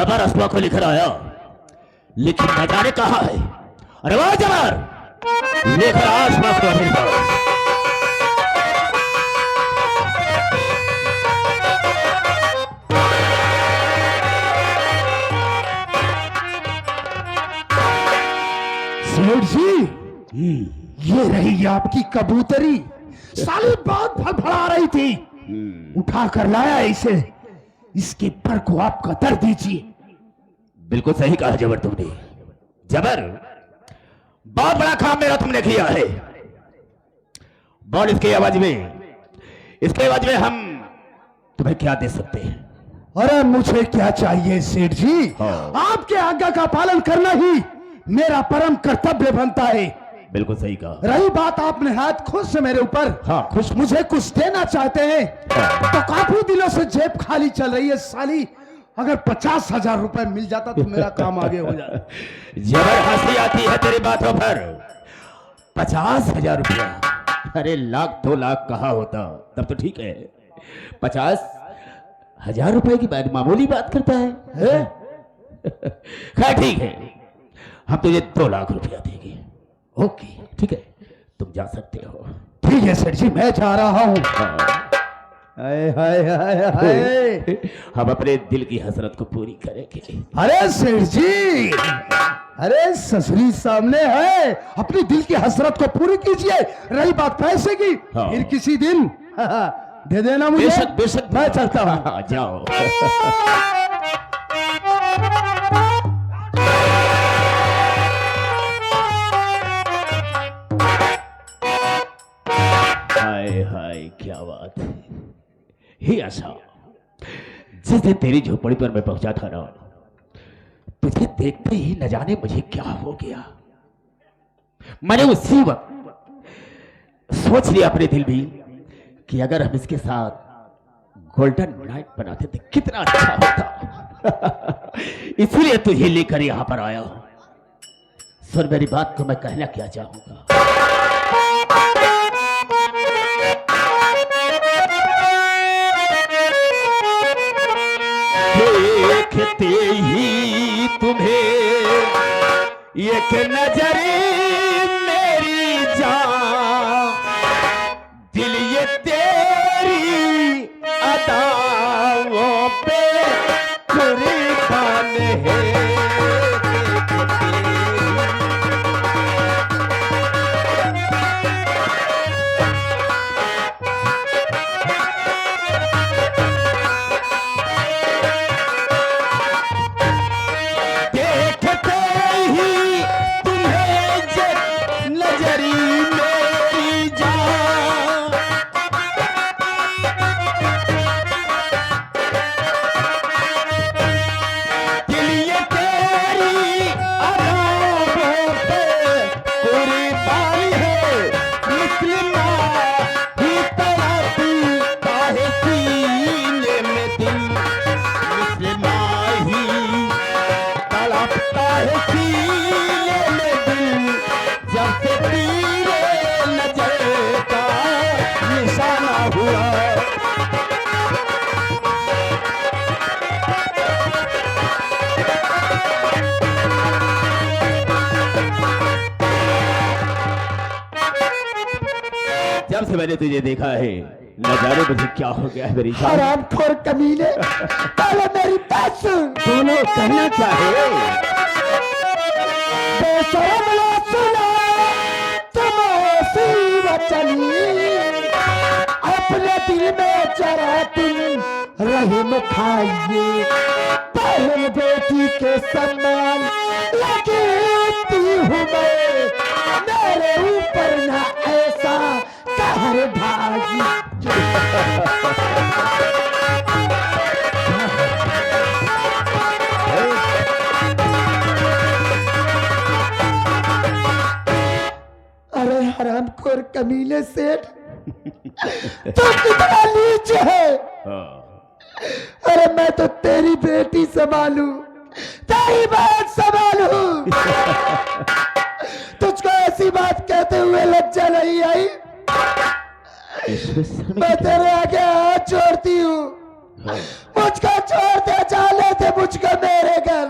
जबर अफवाह को लेकर आया, लेकिन न जाने कहा है। अरे वाह जबर, लेकर आसमां को मेरे पास। सेठ जी, ये रही आपकी कबूतरी, साली बहुत फड़फड़ा रही थी, उठा कर लाया इसे, इसके पर को आप कतर दीजिए। बिल्कुल सही कहा जबर तुमने। जबर, बहुत बड़ा काम मेरा तुमने किया है। बोल इसके आवाज में हम तुम्हें क्या दे सकते हैं? अरे मुझे क्या चाहिए सेठ जी, आपके आज्ञा का पालन करना ही मेरा परम कर्तव्य बनता है। बिल्कुल सही कहा। रही बात आपने हाथ खुश से मेरे ऊपर, हाँ, खुश मुझे कुछ देना चाहते हैं तो काफी दिनों से जेब खाली चल रही है साली, अगर 50,000 रुपए मिल जाता तो मेरा काम आगे हो जाता। जबर हंसी आती है तेरी बातों पर। 50,000 रुपया, अरे 1,00,000 2 लाख कहा होता तब तो ठीक है। 50,000 रुपए की बात, मामूली बात करता है? खैर ठीक है, हम तुझे 2 लाख रुपया देंगे। ओके ठीक है, तुम जा सकते हो। ठीक है सेठ जी, मैं जा रहा हूँ। हाय हाय हाय हाय, हम अपने दिल की हसरत को पूरी करेंगे। अरे सेठ जी, अरे ससुरी सामने है, अपनी दिल की हसरत को पूरी कीजिए। रही बात पैसे की, हाँ। फिर किसी दिन दे देना मुझे। बेशक बेशक, मैं चलता हूँ। जाओ। हाय हाय क्या बात है। हे आशा, जिस दिन तेरी झोपड़ी पर मैं पहुंचा था ना, तुझे देखते ही न जाने मुझे क्या हो गया। मैंने उसी वक्त सोच लिया अपने दिल में कि अगर हम इसके साथ गोल्डन नाइट बनाते तो कितना अच्छा होता। इसलिए तुझे लेकर यहां पर आया हूं। सुन मेरी बात को मैं कहना क्या चाहूंगा। देखते ही तुम्हें एक नजर मेरी जान, दिल ये तेरी अदाओं पे कुर्बान है। जब से मैंने तुझे देखा है न जाने मुझे क्या हो गया है मेरी जान। हरामखोर कमीने, पहले मेरी बात सुन। दोनों कहना चाहे बेशरम ना सुना तुम ऐसी वचनी, अपने दिल में जरा तुम रहम खाइए। बहन बेटी के सम्मान लगती हूँ मैं, मेरे ऊपर ना ऐसा कहर भागी। अरे हरामखोर कमीने सेठ, तू कितना नीच है। अरे मैं तो तेरी बेटी संभालू, तेरी बात संभालू, तुझको ऐसी बात कहते हुए लज्जा नहीं आई? मैं तेरे आगे हाथ जोड़ती हूँ, मुझको छोड़ दे, जाने दे मुझको मेरे घर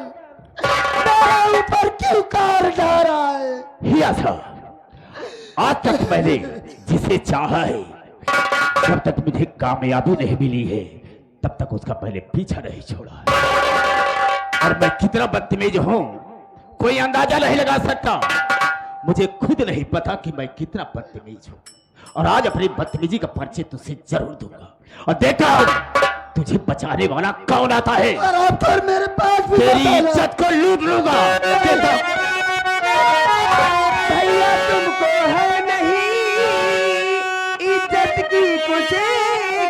मेरे ऊपर क्यों कार ढा रहा है? हिया था, आज तक मैंने जिसे चाहा है, जब तक मुझे कामयाबी नहीं मिली है तब तक उसका पहले पीछा नहीं छोड़ा है। और मैं कितना बदतमीज हूं कोई अंदाजा नहीं लगा सकता। मुझे खुद नहीं पता कि मैं कितना बदतमीज हूं, और आज अपनी बदतमीजी का परिचय तुझसे जरूर दूंगा और देखता हूं तुझे बचाने वाला कौन आता है। और आप पर मेरे पास भी तेरी इज्जत को लूट लूंगा। भैया तुमको है नहीं इज्जत की कुछ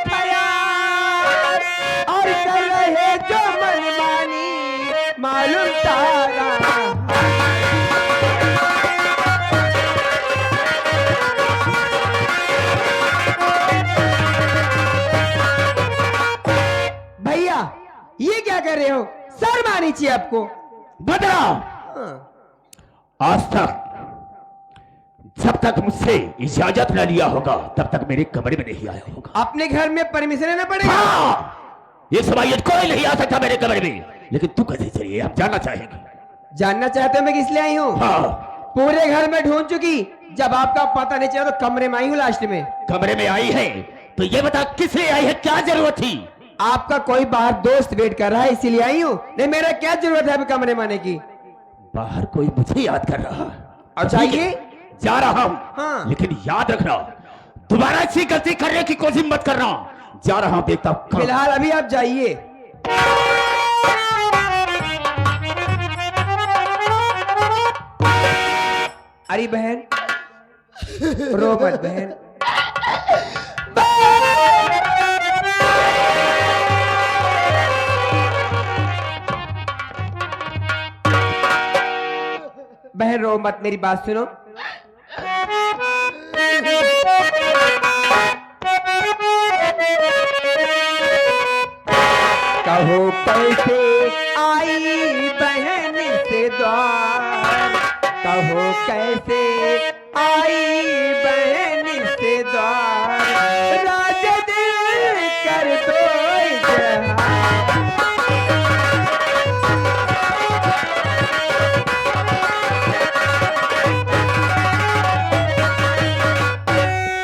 ख्याल, और कर रहे जो मनमानी मालूम तारा। भैया ये क्या कर रहे हो? शर्म आनी चाहिए आपको। बदला आज तक जब तक मुझसे इजाजत न लिया होगा तब तक मेरे कमरे में नहीं आया होगा। अपने घर में परमिशन लेना पड़ेगा। हाँ, ये समायत कोई नहीं आ सकता मेरे कमरे में। लेकिन तू कैसे चलिए हम जानना चाहेंगे। जानना चाहते हो मैं किस लिए आई हूँ? हाँ, पूरे घर में ढूंढ चुकी, जब आपका पता नहीं चला तो कमरे में आई हूँ लास्ट में। कमरे में आई है तो ये बता किस लिए आई है, क्या जरूरत थी? आपका कोई बाहर दोस्त वेट कर रहा है इसीलिए आई हूँ। नहीं मेरा क्या जरूरत है अभी कमरे में आने की? बाहर कोई मुझे याद कर रहा है। अच्छा ठीक है, ये जा रहा हूं। हाँ। लेकिन याद रखना दोबारा ऐसी गलती करने की कोशिश मत करना। जा रहा हूं, देखता हूं कब। फिलहाल अभी आप जाइए। अरे बहन रो मत बहन। बहन रो मत, मेरी बात सुनो। कहो कैसे आई बहन से द्वार, कहो कैसे आई बहन से द्वार, राज दिल कर दो जहां।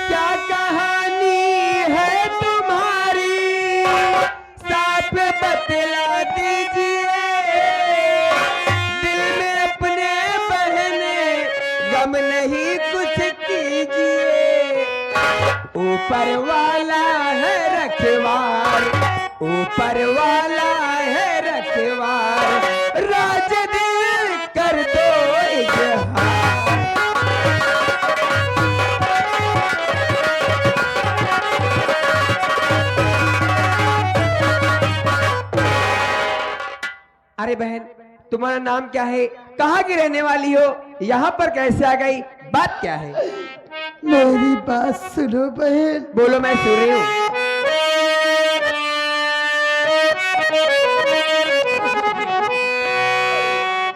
क्या कहानी है तुम्हारी साफ बतला दीजिए, दिल में अपने बहने गम नहीं कुछ कीजिए। ऊपर वाला है रखवार, ऊपर वाला है रखवार, राज दिल कर दो इजहार। अरे बहन तुम्हारा नाम क्या है? कहाँ की रहने वाली हो? यहाँ पर कैसे आ गई? बात क्या है? मेरी बात सुनो बहन। बोलो, मैं सुन रही हूँ।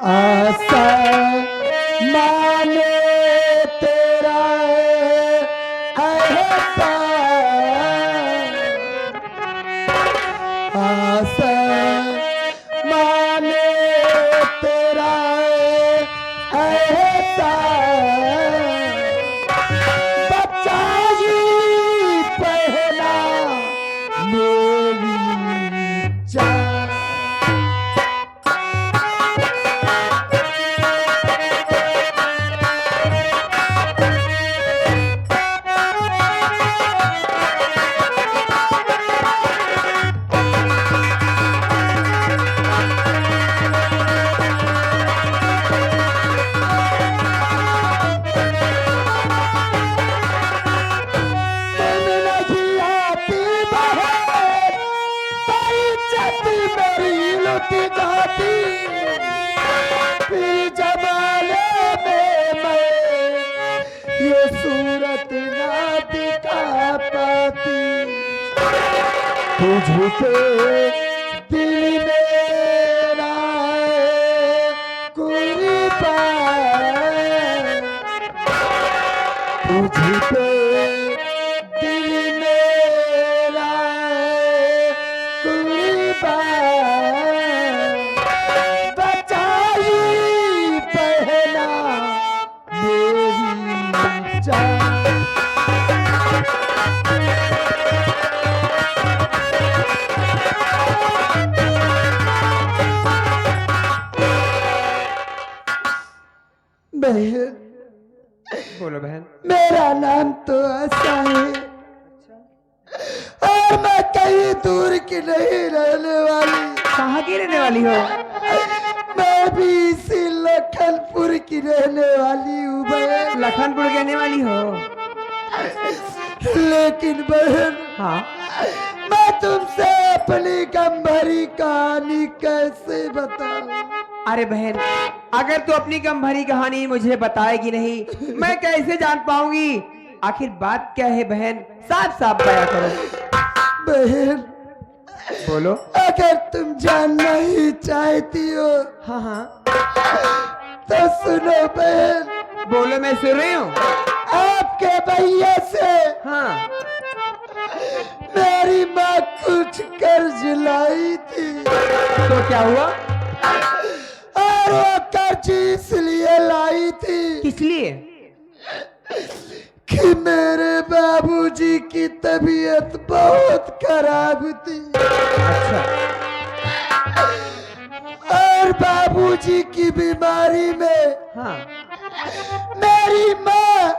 आशा माने तेरा एहसान, आशा माने तेरा एहसान, बच्चा ही पहला मेरी जान। फिर जमाने में मैं ये सूरत ना दिखा पाती, तुझको दिल मेरा कुर्बान, तुझको दिल मेरा कुर्बान। नाम तो आशा है और मैं कहीं दूर की नहीं रहने वाली। कहाँ की रहने वाली हो? मैं भी इसी लखनपुर की रहने वाली हूँ बहन। लखनपुर की रहने वाली हो? लेकिन बहन हाँ। मैं तुमसे अपनी गंभीरी कहानी कैसे बताऊं? अरे बहन, अगर तू अपनी गम भरी कहानी मुझे बताएगी नहीं, मैं कैसे जान पाऊंगी आखिर बात क्या है? बहन साफ साफ बयां करो। बहन बोलो। अगर तुम जानना ही चाहती हो हाँ हाँ, तो सुनो बहन। बोलो, मैं सुन रही हूँ। आपके भैया से हाँ। मेरी माँ कुछ कर्ज लाई थी तो क्या हुआ? और वो कर्ज इसलिए लाई थी किस लिए? कि मेरे बाबूजी की तबीयत बहुत खराब थी अच्छा। और बाबूजी की बीमारी में हाँ। मेरी माँ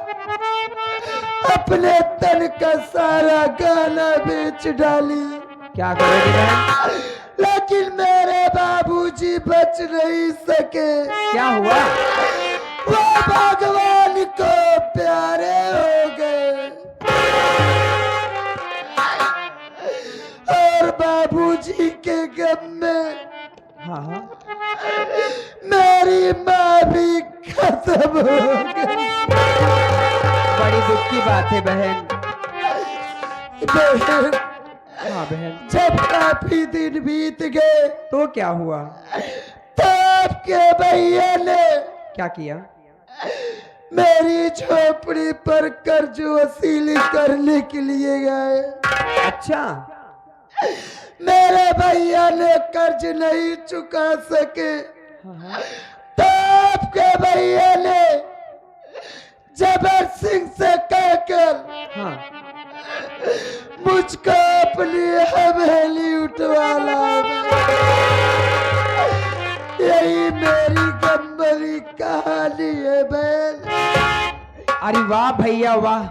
अपने तन का सारा गहना बेच डाली। क्या करोगी बहन? लेकिन मेरे बाबूजी बच नहीं सके। क्या हुआ? वो भगवान को प्यारे हो गए और बाबूजी के गम में हाँ हाँ। मेरी माँ भी खत्म हो गई। बड़ी दुख की बात है बहन। बहन हाँ बहन। जब काफी दिन बीत गए तो क्या हुआ? तो आपके भैया ने क्या किया? मेरी झोपड़ी पर कर्ज वसूली करने के लिए गए। अच्छा। मेरे भैया ने कर्ज नहीं चुका सके हाँ। तो आपके भैया ने जबर सिंह से कहकर हाँ। मुझको अपनी हवेली उठवा लाया। यही मेरी गंभीरी कहानी है बहन। अरे वाह भैया वाह,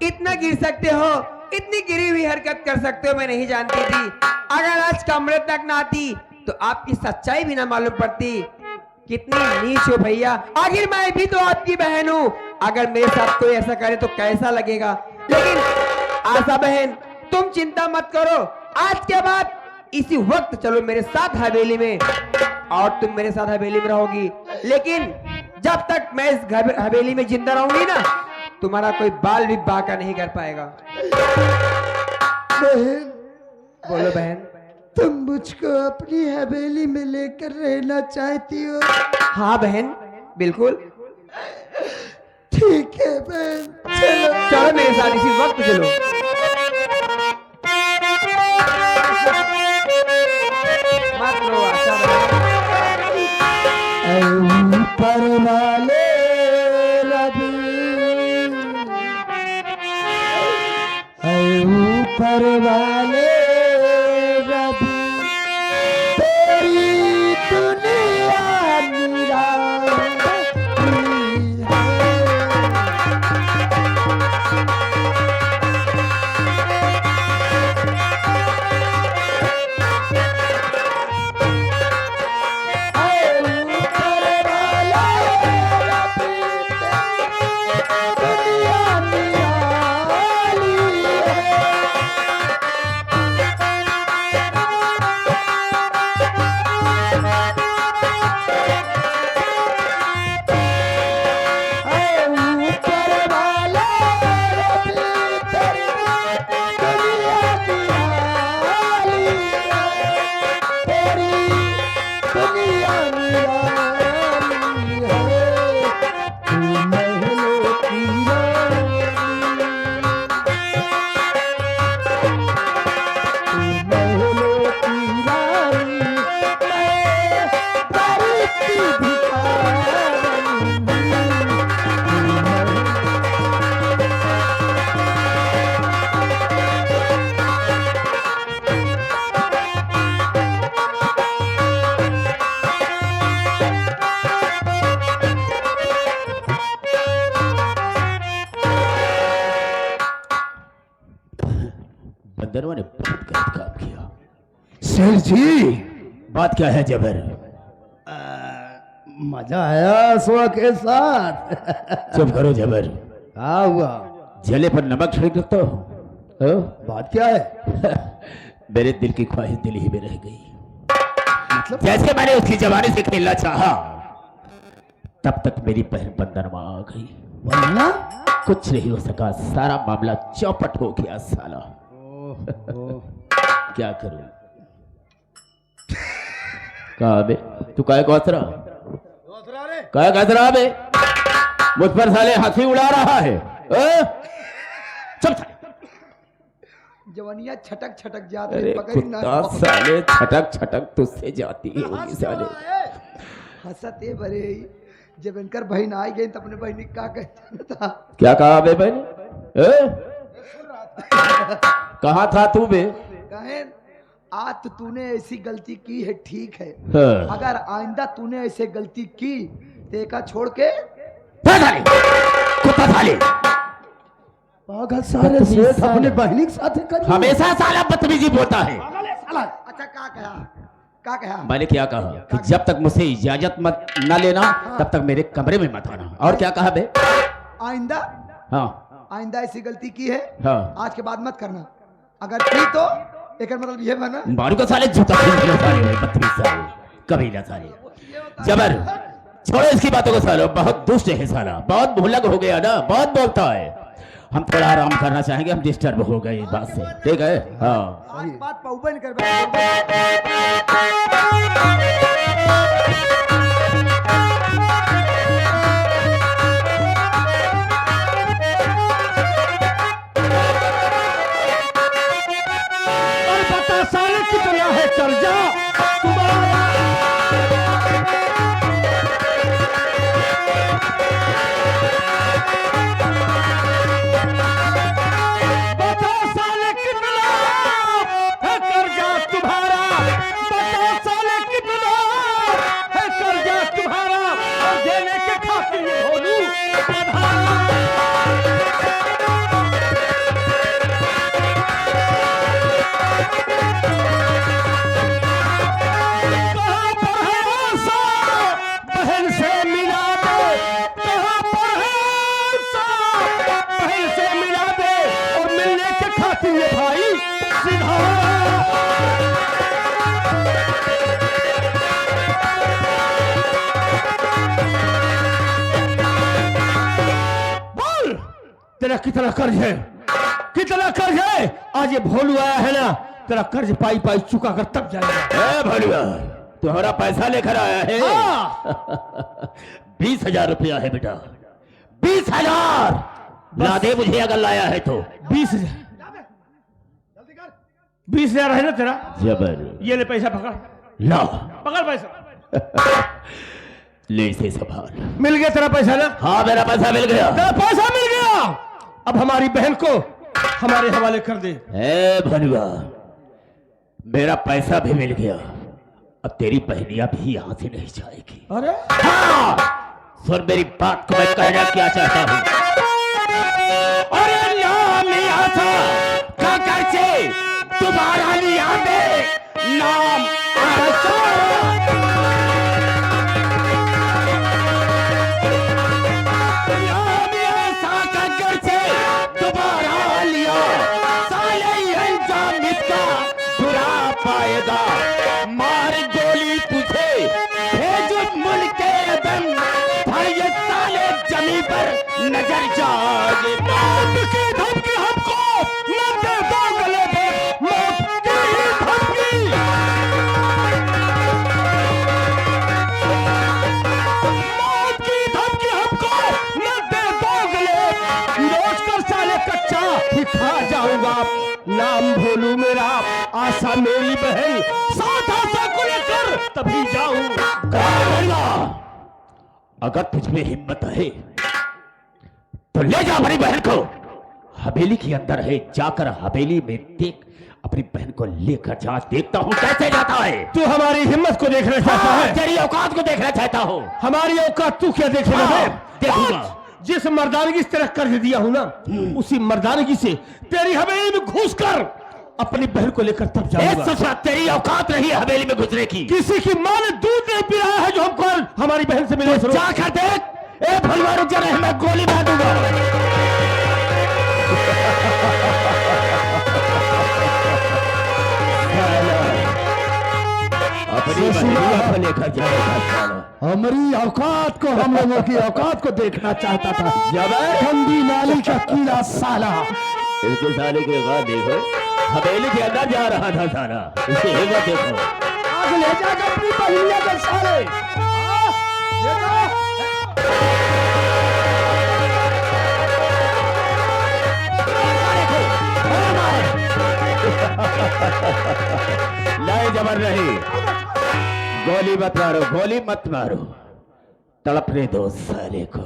इतना गिर सकते हो, इतनी गिरी हुई हरकत कर सकते हो, मैं नहीं जानती थी। अगर आज कमरे तक ना आती तो आपकी सच्चाई भी ना मालूम पड़ती। कितनी नीच हो भैया। आखिर मैं भी तो आपकी बहन हूँ, अगर मेरे साथ कोई ऐसा करे तो कैसा लगेगा। लेकिन आशा बहन, तुम चिंता मत करो, आज के बाद इसी वक्त चलो मेरे साथ हवेली में और तुम मेरे साथ हवेली में रहोगी। लेकिन जब तक मैं इस हवेली में जिंदा रहूंगी ना, तुम्हारा कोई बाल भी बाका नहीं कर पाएगा। बहन बोलो बहन। तुम मुझको अपनी हवेली में लेकर रहना चाहती हो? हाँ बहन, बिल्कुल। ठीक है बहन, चलो चलो मेरे साथ इसी वक्त चलो। मत रो आशा बहन। ऊपर वाले रवि, ऊपर वाले रवि, तेरी दुनिया निराली है। दुनिया निराली है। बंदरवा ने बहुत गलत काम किया। सेठ जी, बात क्या है जबर? मजा आया सुआ के साथ। चुप करो जबर। क्या हुआ? जले पर नमक छिड़क सकते हो? बात क्या है? मेरे दिल की ख्वाहिश दिल ही में रह गई। मतलब जैसे मैंने उसकी जवानी से खेलना चाहा, तब तक मेरी बहन बंदरवा आ गई। वरना कुछ नहीं हो सका, सारा मामला चौपट हो गया साला। क्या करूं? कहा बे तू काय को हंस रहा? काय हंस रहा बे? मुझ पर साले हंसी उड़ा रहा है। चुप साले। जवानिया छटक छटक जाते अरे कुत्ता साले, छटक छटक तुझसे जाती होगी साले। हंसते बरे जब इनकर बहन आई गई तो अपने बहन का कहता था। क्या कहा बे बहन? कहा था तू बे? कहे आज तो तूने ऐसी गलती की है, ठीक है, हाँ। अगर आइंदा तूने ऐसे गलती की तो एका छोड़ के साले, कुत्ता साले, पागल साले सेठ अपने बहनी के साथ कर। हमेशा साला बदतमीजी बोलता है। अच्छा क्या कहा? क्या कहा? मैंने क्या कहा कि जब तक मुझसे इजाजत मत ना लेना तब तक मेरे कमरे में मत आना। और क्या कहा बे? आइंदा, हाँ आइंदा ऐसी गलती की है, हाँ। आज के बाद मत करना, अगर की तो एक मतलब ये बना मारू का साले, जूता खरीद साले, बदतमीज साले, कभी ना साले। जबर छोड़ो इसकी बातों को सालो, बहुत दुष्ट है साला, बहुत भुलक हो गया ना, बहुत बोलता है। हम थोड़ा आराम करना चाहेंगे, हम डिस्टर्ब हो गए इस बात से, ठीक है? हाँ आज बात पौबे नहीं कर पता साले कितना है कर्जा तुम्हारा। तेरा कितना कर्ज है? कितना कर्ज है? आज ये भोलू आया है ना, तेरा कर्ज पाई पाई चुका कर तब जाएगा। भोलुआ तुम्हारा पैसा लेकर आया है? हाँ। 20,000 रुपया है बेटा, 20,000 ला दे मुझे अगर लाया है तो। 20,000 20,000 है ना तेरा? जबर, ये ले पैसा, पकड़ ला, पकड़ पैसा। ले इसे संभाल। मिल गया तेरा पैसा ना? हाँ मेरा पैसा मिल गया। तेरा पैसा मिल गया, अब हमारी बहन को हमारे हवाले कर दे। भनुआ मेरा पैसा भी मिल गया, अब तेरी बहनिया भी यहाँ से नहीं जाएगी। अरे हाँ, सुन मेरी बात को, मैं कहना क्या चाहता हूँ। अरे नाम लिया था काकर से, तुम्हारा लिया दे नाम मार गोली तुझे भेज मुल्क के अदम, भाई साले जमी पर नजर जाए। मौत की धमकी हमको न दे दो गले पे, मौत की धमकी, मौत की धमकी हमको न दे दो गले, नोच कर साले कच्चा ही खा जाऊंगा। नाम भोलू मेरा, आशा मेरी बहन, साथ आशा को लेकर तभी जाऊंगा। अगर तुझमें हिम्मत है तो ले जा हमारी बहन को, हवेली के अंदर है, जाकर हवेली में देख, अपनी बहन को लेकर जा, देखता हूँ कैसे जाता है। तू हमारी हिम्मत को देखना चाहता है? तेरी औकात को देखना चाहता हूँ। हमारी औकात तू क्या देखेगा? देखूंगा। जिस मर्दानगी से तेरा कर्ज दिया हूं ना, उसी मर्दानगी से तेरी हवेली में घुस कर अपनी बहन को लेकर तब ए जाऊंगा। ससुरा, तेरी औकात रही है हवेली में घुसने की। किसी की मां ने दूध नहीं पिलाया है जो हम कल हमारी बहन से मिले। जाकर देख। ए भलवा रुक जा, मैं गोली मार दूंगा। अपनी बहनिया को लेकर जाएगा साला। हमारी औकात को, हम लोगों की औकात को देखना चाहता था। जब गंदी नाली का कीड़ा साला। इसके साले के बाद देखो, हवेली के अंदर जा रहा था साला। इसकी हिम्मत देखो। आगे ले जाकर अपनी बहनिया के साले। ले जा। नहीं जबर नहीं, गोली मत मारो, गोली मत मारो, तड़पने दो साले को।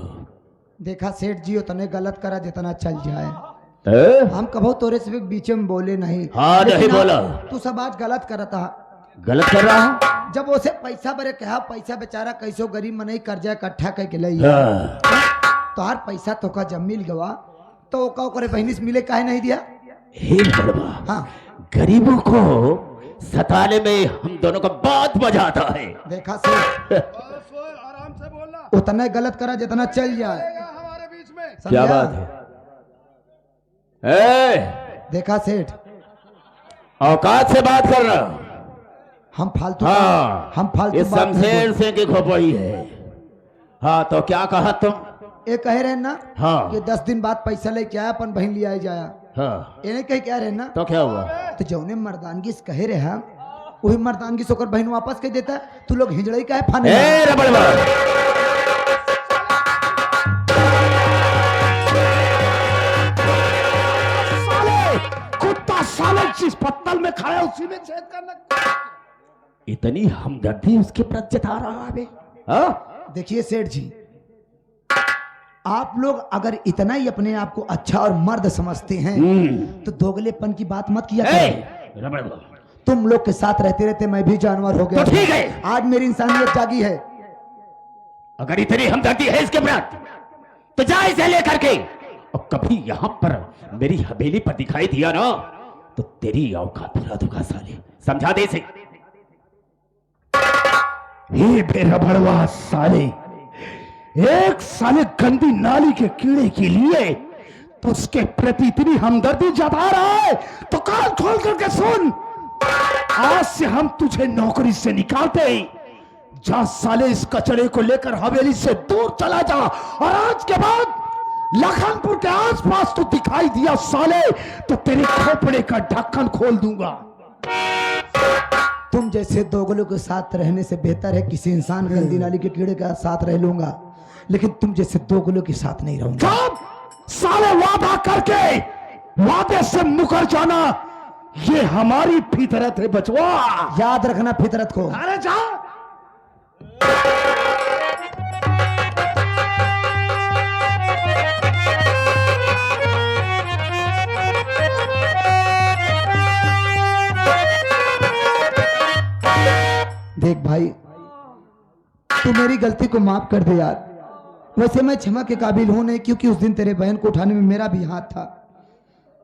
देखा सेठ जी उतने गलत करा जितना चल जाए। ए? हम कभो तोरे से बीच में बोले नहीं। हाँ, नहीं लेकिन बोला। तू सब आज गलत करा था। गलत कर रहा हूँ। जब उसे पैसा बरे कहा, पैसा बेचारा कैसो गरीब मनई कर्जा इकट्ठा करके ले हाँ। तोहार पैसा तो का जब मिल गवा तो ओका ओकरे बहनी से मिले काहे नहीं दिया? हे बड़वा, हाँ गरीबों को सताने में हम दोनों को बहुत मजा आता है। देखा सेठ आराम से बोलना। उतना गलत करा जितना चल जाए। हमारे बीच में क्या समझा? बात है? ए, देखा सेठ औकात से बात कर रहा हूं। हम फालतू हाँ, हम फालतू इस बात नहीं शमशेर बोलते। सिंह की खोपड़ी है। हाँ, तो क्या कहा तुम? ये कहे रहे ना हाँ। कि 10 दिन बाद पैसा लेके आया अपन बहन ले आए जाया। हाँ, ये नहीं कहे क्या रहे ना तो क्या हुआ? तो जौने मर्दानगी से कहे रहे हम वही मर्दानगी से ओकर बहन वापस कह देता। तू लोग हिजड़ई काहे फाने? ए रबड़वा, साले कुत्ता साले जिस पत्तल में खड़ा है उसी में छेद करना। इतनी हमदर्दी उसके प्रति जता रहा है। हाँ? देखिए सेठ जी, आप लोग अगर इतना ही अपने आप को अच्छा और मर्द समझते हैं तो दोगलेपन की बात मत किया ए, करें। रबड़वा, तुम लोग के साथ रहते रहते मैं भी जानवर हो गया। तो ठीक है। आज मेरी इंसानियत जागी है। अगर इतनी हमदर्दी है इसके प्रति तो जा इसे लेकर के, और कभी यहां पर मेरी हवेली पर दिखाई दिया ना तो तेरी औकात भुला दूंगा साले। समझा दे इसे। हे बेरा भड़वा साले, एक साले गंदी नाली के कीड़े के लिए तो उसके प्रति इतनी हमदर्दी जता रहा है तो कान खोल करके सुन। आज से हम तुझे नौकरी से निकालते हैं। जा साले, इस कचरे को लेकर हवेली से दूर चला जा, और आज के बाद लखनपुर के आसपास तू दिखाई दिया साले तो तेरे खोपड़े का ढक्कन खोल दूंगा। तुम जैसे दोगलों के साथ रहने से बेहतर है किसी इंसान गंदी नाली के कीड़े के साथ रह लूंगा, लेकिन तुम जैसे दोगलों के साथ नहीं रहूंगा। कब साले वादा करके वादे से मुकर जाना, ये हमारी फितरत है बचवा। याद रखना फितरत को। अरे जा। देख भाई, तू मेरी गलती को माफ कर दे यार। वैसे मैं क्षमा के काबिल हूं नहीं, क्योंकि उस दिन तेरे बहन को उठाने में मेरा भी हाथ था।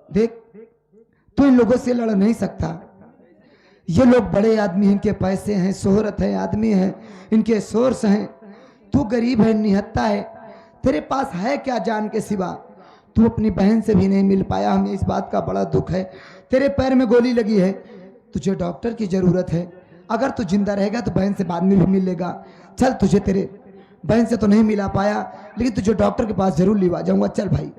देख, तू इन लोगों से लड़ नहीं सकता। ये लोग बड़े आदमी हैं, इनके पैसे हैं, शोहरत है, आदमी है, इनके सोर्स हैं। तू गरीब है, निहत्ता है, तेरे पास है क्या जान के सिवा? तू अपनी बहन से भी नहीं मिल पाया, हमें इस बात का बड़ा दुख है। तेरे पैर में गोली लगी है, तुझे डॉक्टर की जरूरत है। अगर तू जिंदा रहेगा तो बहन से बाद में भी मिल लेगा। चल, तुझे तेरे बहन से तो नहीं मिला पाया, लेकिन तुझे डॉक्टर के पास जरूर लिवा जाऊंगा। चल भाई।